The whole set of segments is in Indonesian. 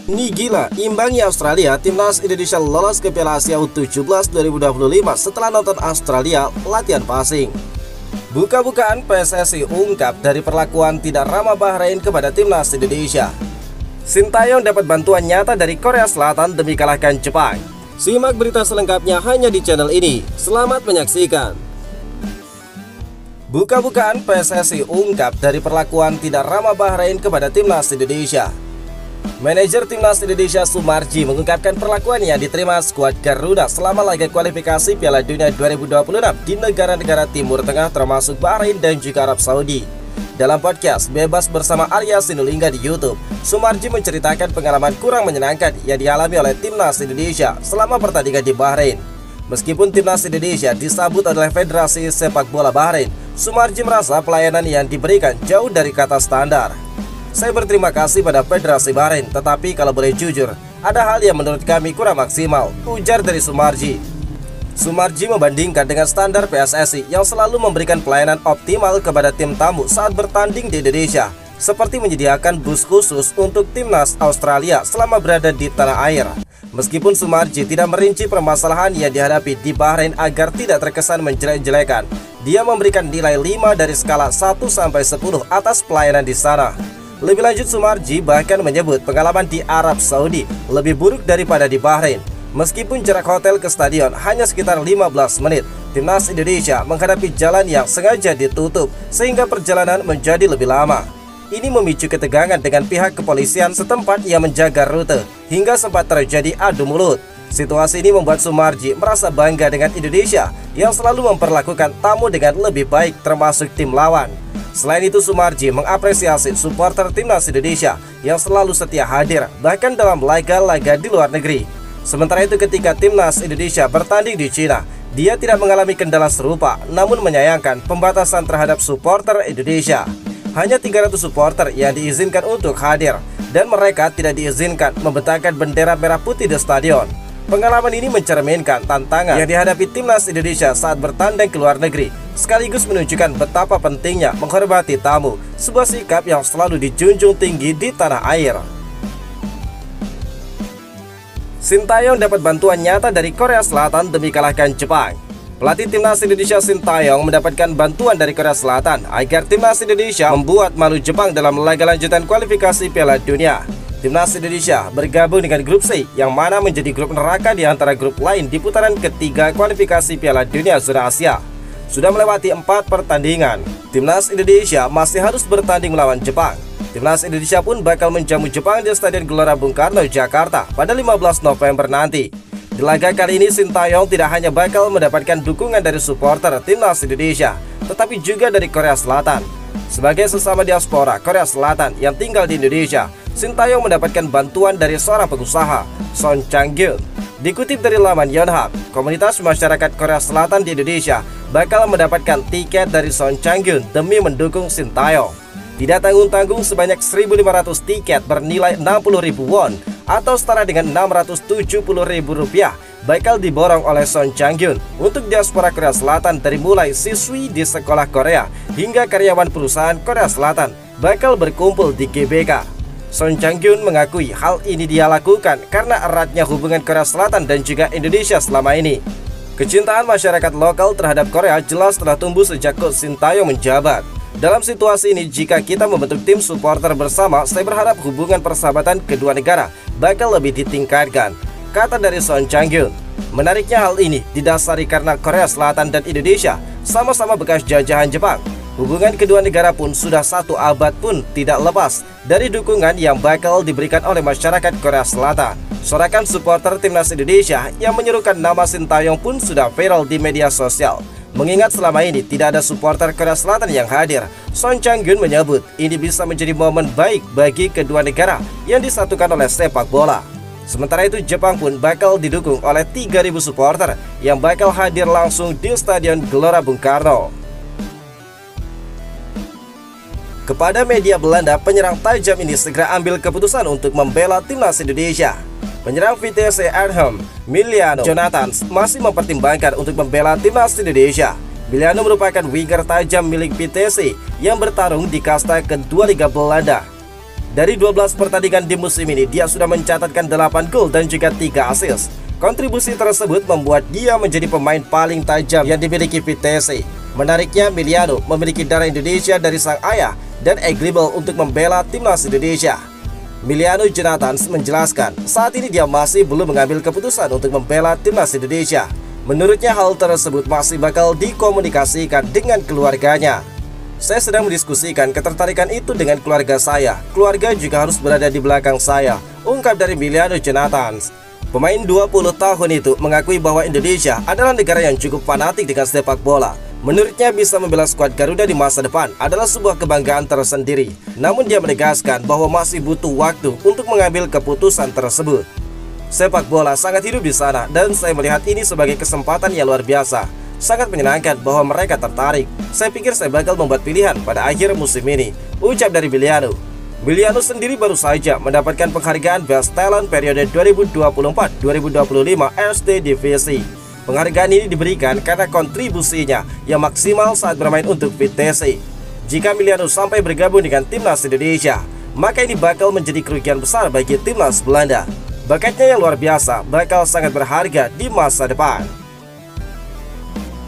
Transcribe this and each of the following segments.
Nih gila, imbangi Australia, timnas Indonesia lolos ke Piala Asia U17 2025 setelah nonton Australia latihan passing. Buka-bukaan PSSI ungkap dari perlakuan tidak ramah Bahrain kepada timnas Indonesia. Sintayong dapat bantuan nyata dari Korea Selatan demi kalahkan Jepang. Simak berita selengkapnya hanya di channel ini. Selamat menyaksikan. Buka-bukaan PSSI ungkap dari perlakuan tidak ramah Bahrain kepada timnas Indonesia. Manajer timnas Indonesia Sumarji mengungkapkan perlakuan yang diterima skuad Garuda selama laga kualifikasi Piala Dunia 2026 di negara-negara Timur Tengah termasuk Bahrain dan juga Arab Saudi. Dalam podcast Bebas bersama Arya Sinulinga di YouTube, Sumarji menceritakan pengalaman kurang menyenangkan yang dialami oleh timnas Indonesia selama pertandingan di Bahrain. Meskipun timnas Indonesia disambut oleh Federasi Sepak Bola Bahrain, Sumarji merasa pelayanan yang diberikan jauh dari kata standar. Saya berterima kasih pada Federasi Bahrain, tetapi kalau boleh jujur, ada hal yang menurut kami kurang maksimal, ujar dari Sumarji. Sumarji membandingkan dengan standar PSSI yang selalu memberikan pelayanan optimal kepada tim tamu saat bertanding di Indonesia, seperti menyediakan bus khusus untuk timnas Australia selama berada di tanah air. Meskipun Sumarji tidak merinci permasalahan yang dihadapi di Bahrain agar tidak terkesan menjelek-jelekan, dia memberikan nilai 5 dari skala 1 sampai 10 atas pelayanan di sana. Lebih lanjut, Sumarji bahkan menyebut pengalaman di Arab Saudi lebih buruk daripada di Bahrain. Meskipun jarak hotel ke stadion hanya sekitar 15 menit, timnas Indonesia menghadapi jalan yang sengaja ditutup sehingga perjalanan menjadi lebih lama. Ini memicu ketegangan dengan pihak kepolisian setempat yang menjaga rute, hingga sempat terjadi adu mulut. Situasi ini membuat Sumarji merasa bangga dengan Indonesia yang selalu memperlakukan tamu dengan lebih baik termasuk tim lawan. Selain itu, Sumarji mengapresiasi supporter timnas Indonesia yang selalu setia hadir bahkan dalam laga-laga di luar negeri. Sementara itu, ketika timnas Indonesia bertanding di Cina, dia tidak mengalami kendala serupa, namun menyayangkan pembatasan terhadap supporter Indonesia. Hanya 300 supporter yang diizinkan untuk hadir, dan mereka tidak diizinkan membentangkan bendera merah putih di stadion. Pengalaman ini mencerminkan tantangan yang dihadapi timnas Indonesia saat bertanding ke luar negeri, sekaligus menunjukkan betapa pentingnya menghormati tamu, sebuah sikap yang selalu dijunjung tinggi di tanah air. Sintayong dapat bantuan nyata dari Korea Selatan demi kalahkan Jepang. Pelatih timnas Indonesia Sintayong mendapatkan bantuan dari Korea Selatan agar timnas Indonesia membuat malu Jepang dalam laga lanjutan kualifikasi Piala Dunia. Timnas Indonesia bergabung dengan grup C yang mana menjadi grup neraka di antara grup lain di putaran ketiga kualifikasi Piala Dunia zona Asia. Sudah melewati 4 pertandingan, timnas Indonesia masih harus bertanding melawan Jepang. Timnas Indonesia pun bakal menjamu Jepang di Stadion Gelora Bung Karno, Jakarta pada 15 November nanti. Di laga kali ini, Sintayong tidak hanya bakal mendapatkan dukungan dari supporter timnas Indonesia, tetapi juga dari Korea Selatan. Sebagai sesama diaspora Korea Selatan yang tinggal di Indonesia, Sintayong mendapatkan bantuan dari seorang pengusaha, Son Chang-gyun. Dikutip dari laman Yonhap, komunitas masyarakat Korea Selatan di Indonesia bakal mendapatkan tiket dari Son Chang-gyun demi mendukung Sintayong. Tidak tanggung-tanggung, sebanyak 1.500 tiket bernilai 60.000 won atau setara dengan Rp670.000 bakal diborong oleh Son Chang-gyun untuk diaspora Korea Selatan dari mulai siswi di sekolah Korea hingga karyawan perusahaan Korea Selatan bakal berkumpul di GBK. Son Chang-gyun mengakui hal ini dia lakukan karena eratnya hubungan Korea Selatan dan juga Indonesia selama ini. Kecintaan masyarakat lokal terhadap Korea jelas telah tumbuh sejak Coach Sintayong menjabat. Dalam situasi ini, jika kita membentuk tim supporter bersama, saya berharap hubungan persahabatan kedua negara bakal lebih ditingkatkan, kata dari Son Chang-gyun. Menariknya, hal ini didasari karena Korea Selatan dan Indonesia sama-sama bekas jajahan Jepang. Hubungan kedua negara pun sudah 1 abad pun tidak lepas dari dukungan yang bakal diberikan oleh masyarakat Korea Selatan. Sorakan supporter timnas Indonesia yang menyerukan nama Sintayong pun sudah viral di media sosial. Mengingat selama ini tidak ada supporter Korea Selatan yang hadir, Son Chang-gyun menyebut ini bisa menjadi momen baik bagi kedua negara yang disatukan oleh sepak bola. Sementara itu, Jepang pun bakal didukung oleh 3.000 supporter yang bakal hadir langsung di Stadion Gelora Bung Karno. Kepada media Belanda, penyerang tajam ini segera ambil keputusan untuk membela timnas Indonesia. Penyerang Vitesse Arnhem, Miliano Jonathans, masih mempertimbangkan untuk membela timnas Indonesia. Miliano merupakan winger tajam milik Vitesse yang bertarung di kasta kedua Liga Belanda. Dari 12 pertandingan di musim ini, dia sudah mencatatkan 8 gol dan juga 3 assist. Kontribusi tersebut membuat dia menjadi pemain paling tajam yang dimiliki Vitesse. Menariknya, Emiliano memiliki darah Indonesia dari sang ayah dan eligible untuk membela timnas Indonesia. Emiliano Jonathan menjelaskan, saat ini dia masih belum mengambil keputusan untuk membela timnas Indonesia. Menurutnya hal tersebut masih bakal dikomunikasikan dengan keluarganya. Saya sedang mendiskusikan ketertarikan itu dengan keluarga saya. Keluarga juga harus berada di belakang saya, ungkap dari Emiliano Jonathan. Pemain 20 tahun itu mengakui bahwa Indonesia adalah negara yang cukup fanatik dengan sepak bola. Menurutnya bisa membela skuad Garuda di masa depan adalah sebuah kebanggaan tersendiri. Namun dia menegaskan bahwa masih butuh waktu untuk mengambil keputusan tersebut. Sepak bola sangat hidup di sana dan saya melihat ini sebagai kesempatan yang luar biasa. Sangat menyenangkan bahwa mereka tertarik. Saya pikir saya bakal membuat pilihan pada akhir musim ini, ucap dari Emiliano. Emiliano sendiri baru saja mendapatkan penghargaan Best Talent periode 2024-2025 SD Divisi. Penghargaan ini diberikan karena kontribusinya yang maksimal saat bermain untuk Vitesse. Jika Emiliano sampai bergabung dengan timnas Indonesia, maka ini bakal menjadi kerugian besar bagi timnas Belanda. Bakatnya yang luar biasa bakal sangat berharga di masa depan.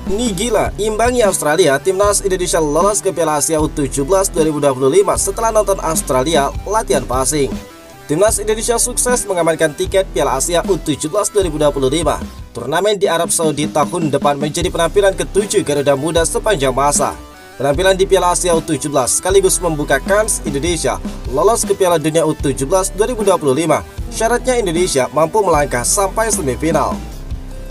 Ini gila, imbangnya Australia, timnas Indonesia lolos ke Piala Asia U17 2025 setelah nonton Australia latihan passing. Timnas Indonesia sukses mengamankan tiket Piala Asia U17 2025. Turnamen di Arab Saudi tahun depan menjadi penampilan ke-7 Garuda Muda sepanjang masa. Penampilan di Piala Asia U17 sekaligus membuka kans Indonesia lolos ke Piala Dunia U17 2025. Syaratnya Indonesia mampu melangkah sampai semifinal.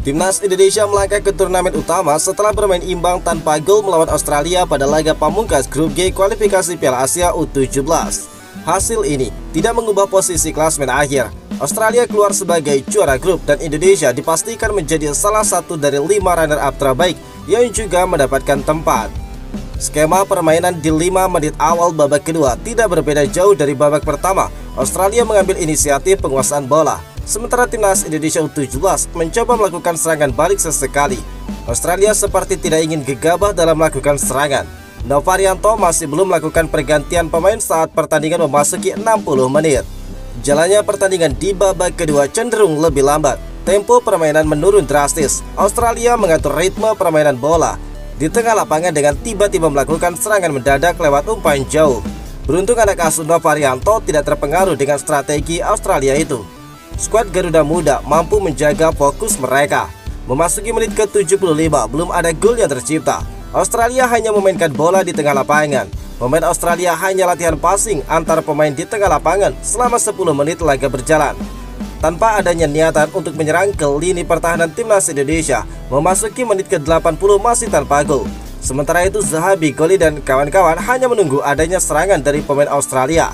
Timnas Indonesia melangkah ke turnamen utama setelah bermain imbang tanpa gol melawan Australia pada laga pamungkas grup G kualifikasi Piala Asia U17. Hasil ini tidak mengubah posisi klasmen akhir. Australia keluar sebagai juara grup dan Indonesia dipastikan menjadi salah satu dari 5 runner-up terbaik yang juga mendapatkan tempat. Skema permainan di 5 menit awal babak kedua tidak berbeda jauh dari babak pertama. Australia mengambil inisiatif penguasaan bola, sementara timnas Indonesia U17 mencoba melakukan serangan balik sesekali. Australia seperti tidak ingin gegabah dalam melakukan serangan. Novarianto masih belum melakukan pergantian pemain saat pertandingan memasuki 60 menit. Jalannya pertandingan di babak kedua cenderung lebih lambat. Tempo permainan menurun drastis. Australia mengatur ritme permainan bola di tengah lapangan dengan tiba-tiba melakukan serangan mendadak lewat umpan jauh. Beruntung anak asuh Novarianto tidak terpengaruh dengan strategi Australia itu. Skuad Garuda Muda mampu menjaga fokus mereka. Memasuki menit ke-75 belum ada gol yang tercipta. Australia hanya memainkan bola di tengah lapangan. Pemain Australia hanya latihan passing antar pemain di tengah lapangan selama 10 menit laga berjalan. Tanpa adanya niatan untuk menyerang ke lini pertahanan timnas Indonesia, memasuki menit ke-80 masih tanpa gol. Sementara itu Zahabi, Goli dan kawan-kawan hanya menunggu adanya serangan dari pemain Australia.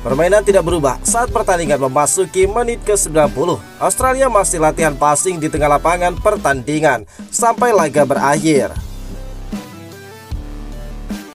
Permainan tidak berubah saat pertandingan memasuki menit ke-90. Australia masih latihan passing di tengah lapangan pertandingan sampai laga berakhir.